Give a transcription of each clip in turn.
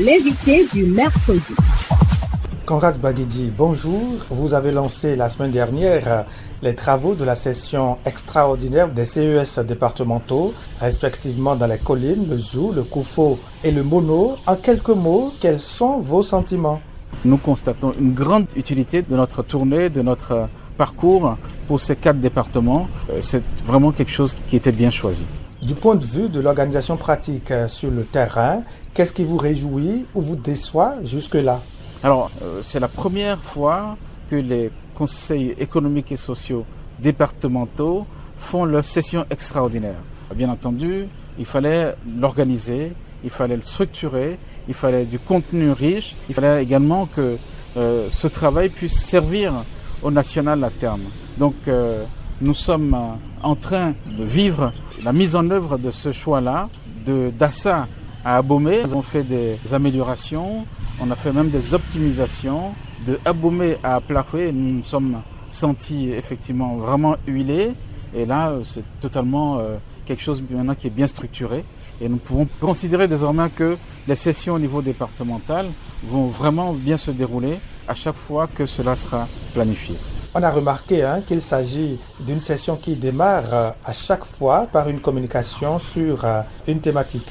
l'invité du mercredi. Conrad Baguidi, bonjour. Vous avez lancé la semaine dernière les travaux de la session extraordinaire des CES départementaux, respectivement dans les collines, le Zou, le Koufo et le Mono. En quelques mots, quels sont vos sentiments? Nous constatons une grande utilité de notre tournée, de notre parcours pour ces 4 départements. C'est vraiment quelque chose qui était bien choisi. Du point de vue de l'organisation pratique sur le terrain, qu'est-ce qui vous réjouit ou vous déçoit jusque-là? Alors, c'est la première fois que les conseils économiques et sociaux départementaux font leur session extraordinaire. Bien entendu, il fallait l'organiser, il fallait le structurer, il fallait du contenu riche, il fallait également que ce travail puisse servir au national à terme. Donc, nous sommes en train de vivre la mise en œuvre de ce choix-là, d'Assa à Abomey. Nous avons fait des améliorations, on a fait même des optimisations. De Abomey à Plakoué, nous nous sommes sentis effectivement vraiment huilés. Et là, c'est totalement quelque chose maintenant qui est bien structuré. Et nous pouvons considérer désormais que les sessions au niveau départemental vont vraiment bien se dérouler à chaque fois que cela sera planifié. On a remarqué qu'il s'agit d'une session qui démarre à chaque fois par une communication sur une thématique.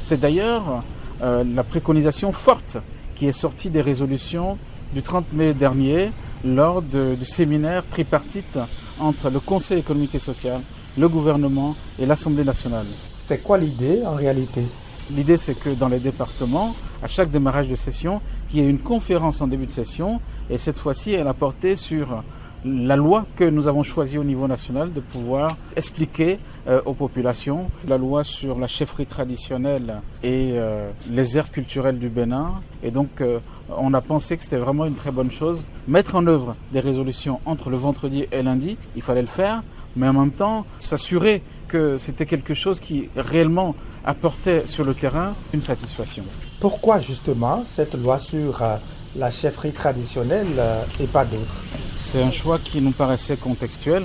C'est d'ailleurs la préconisation forte qui est sortie des résolutions du 30 mai dernier lors du séminaire tripartite entre le Conseil économique et social, le gouvernement et l'Assemblée nationale. C'est quoi l'idée en réalité? L'idée, c'est que dans les départements, à chaque démarrage de session, qu'il y ait une conférence en début de session, et cette fois-ci, elle a porté sur la loi que nous avons choisie au niveau national de pouvoir expliquer aux populations, la loi sur la chefferie traditionnelle et les aires culturelles du Bénin. Et donc, on a pensé que c'était vraiment une très bonne chose. Mettre en œuvre des résolutions entre le vendredi et lundi, il fallait le faire, mais en même temps, s'assurer que c'était quelque chose qui réellement apportait sur le terrain une satisfaction. Pourquoi justement cette loi sur la chefferie traditionnelle et pas d'autres? C'est un choix qui nous paraissait contextuel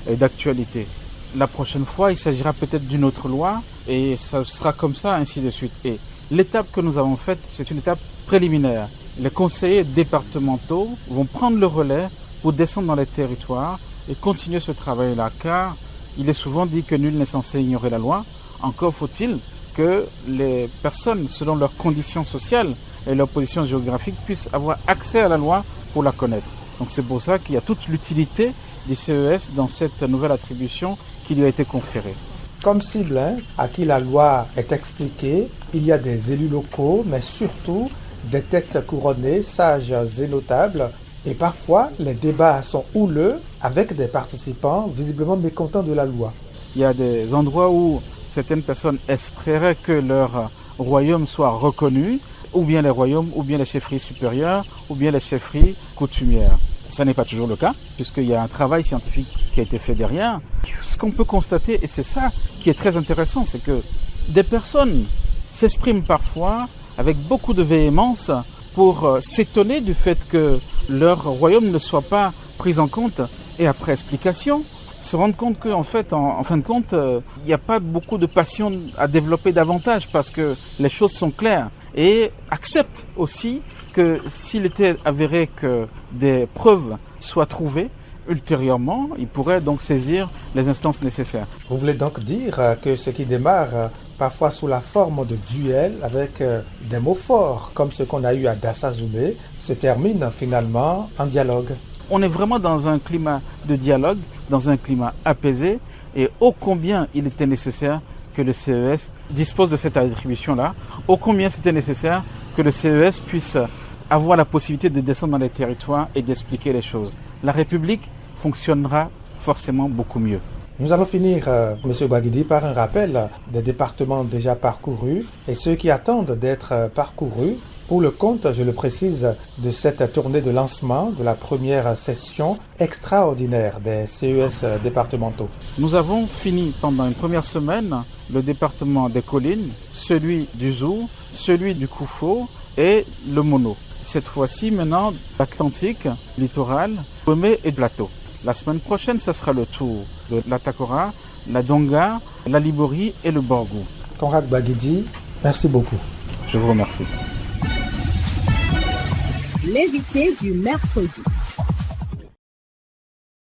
et d'actualité. La prochaine fois, il s'agira peut-être d'une autre loi et ça sera comme ça, ainsi de suite. Et l'étape que nous avons faite, c'est une étape préliminaire. Les conseillers départementaux vont prendre le relais pour descendre dans les territoires et continuer ce travail-là, car il est souvent dit que nul n'est censé ignorer la loi. Encore faut-il que les personnes, selon leurs conditions sociales et leur position géographique, puissent avoir accès à la loi pour la connaître. Donc c'est pour ça qu'il y a toute l'utilité du CES dans cette nouvelle attribution qui lui a été conférée. Comme cible à qui la loi est expliquée, il y a des élus locaux, mais surtout des têtes couronnées, sages et notables. Et parfois, les débats sont houleux avec des participants visiblement mécontents de la loi. Il y a des endroits où certaines personnes espéraient que leur royaume soit reconnu, ou bien les royaumes, ou bien les chefferies supérieures, ou bien les chefferies coutumières. Ça n'est pas toujours le cas, puisqu'il y a un travail scientifique qui a été fait derrière. Ce qu'on peut constater, et c'est ça qui est très intéressant, c'est que des personnes s'expriment parfois avec beaucoup de véhémence pour s'étonner du fait que leur royaume ne soit pas pris en compte, et après explication, se rendre compte qu'en fait, en fin de compte, il n'y a pas beaucoup de passion à développer davantage parce que les choses sont claires, et acceptent aussi que s'il était avéré que des preuves soient trouvées, ultérieurement, ils pourraient donc saisir les instances nécessaires. Vous voulez donc dire que ce qui démarre parfois sous la forme de duels avec des mots forts, comme ce qu'on a eu à Dassa-Zoumé, se termine finalement en dialogue? On est vraiment dans un climat de dialogue, dans un climat apaisé, et ô combien il était nécessaire que le CES dispose de cette attribution-là, ô combien c'était nécessaire que le CES puisse avoir la possibilité de descendre dans les territoires et d'expliquer les choses. La République fonctionnera forcément beaucoup mieux. Nous allons finir, M. Baguidi, par un rappel des départements déjà parcourus et ceux qui attendent d'être parcourus pour le compte, je le précise, de cette tournée de lancement de la première session extraordinaire des CES départementaux. Nous avons fini pendant une première semaine le département des collines, celui du Zou, celui du Koufo et le Mono. Cette fois-ci, maintenant, l'Atlantique, littoral, Abomey et Plateau. La semaine prochaine, ce sera le tour de la Takora, la Donga, la Liborie et le Borgou. Conrad Baguidi, merci beaucoup. Je vous remercie. L'invité du mercredi.